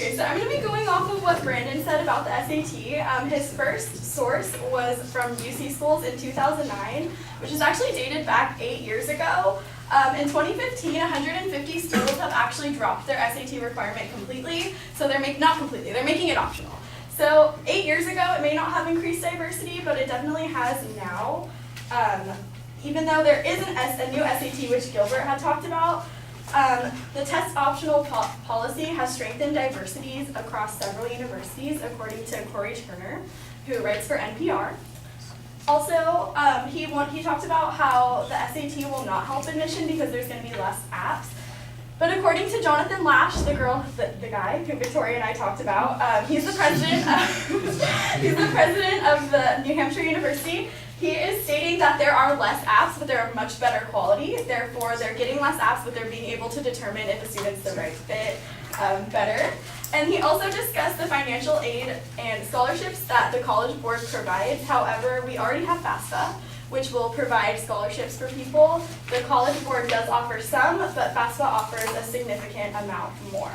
Okay, so I'm going to be going off of what Brandon said about the SAT. His first source was from UC Schools in 2009, which is actually dated back 8 years ago. In 2015, 150 schools have actually dropped their SAT requirement completely. So they're making it optional. So 8 years ago, it may not have increased diversity, but it definitely has now. Even though there is a new SAT, which Gilbert had talked about, the test optional policy has strengthened diversities across several universities, according to Corey Turner, who writes for NPR. Also, he talked about how the SAT will not help admission because there's going to be less apps. But according to Jonathan Lash, the guy who Victoria and I talked about, he's the president of the New Hampshire University. He is stating that there are less apps, but they're of much better quality. Therefore, they're getting less apps, but they're being able to determine if the student's the right fit better. And he also discussed the financial aid and scholarships that the College Board provides. However, we already have FAFSA, which will provide scholarships for people. The College Board does offer some, but FAFSA offers a significant amount more.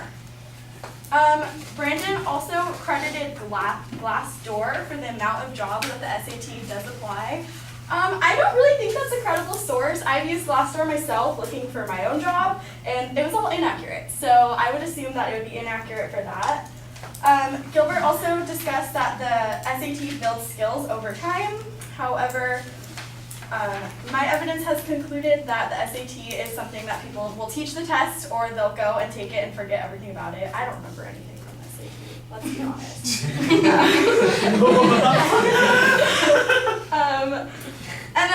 Brandon also credited Glassdoor for the amount of jobs that the SAT does apply. I don't really think that's a credible source. I've used Glassdoor myself looking for my own job, and it was all inaccurate. So I would assume that it would be inaccurate for that. Gilbert also discussed that the SAT builds skills over time. However, my evidence has concluded that the SAT is something that people will teach the test, or they'll go and take it and forget everything about it. I don't remember anything from the SAT, let's be honest. And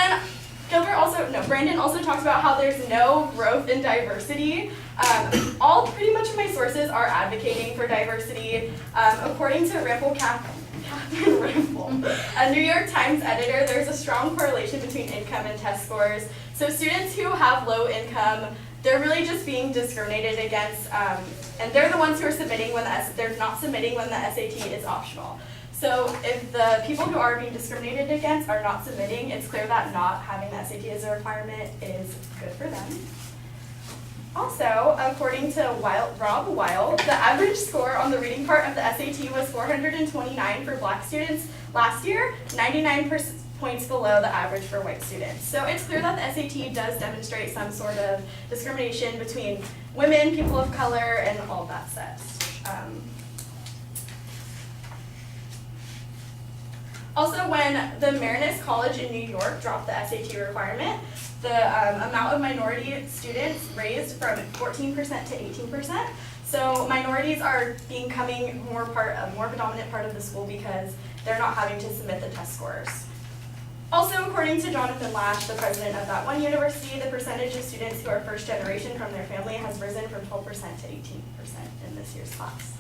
then Brandon also talks about how there's no growth in diversity. Pretty much of my sources are advocating for diversity. According to Catherine Rimpel, a New York Times editor, there's a strong correlation between income and test scores. So students who have low income, they're really just being discriminated against, and they're the ones who are submitting they're not submitting when the SAT is optional. So if the people who are being discriminated against are not submitting, it's clear that not having the SAT as a requirement is good for them. Also, according to Rob Weil, the average score on the reading part of the SAT was 429 for Black students last year, 99 points below the average for white students. So it's clear that the SAT does demonstrate some sort of discrimination between women, people of color, and all that stuff. Also, when the Marinus College in New York dropped the SAT requirement, the amount of minority students raised from 14% to 18%. So minorities are becoming a more predominant part of the school because they're not having to submit the test scores. Also, according to Jonathan Lash, the president of that one university, the percentage of students who are first generation from their family has risen from 12% to 18% in this year's class.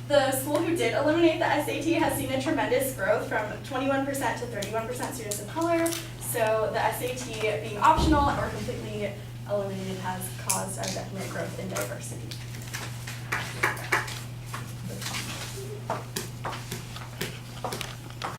The school who did eliminate the SAT has seen a tremendous growth from 21% to 31% students of color. So the SAT being optional or completely eliminated has caused a definite growth in diversity.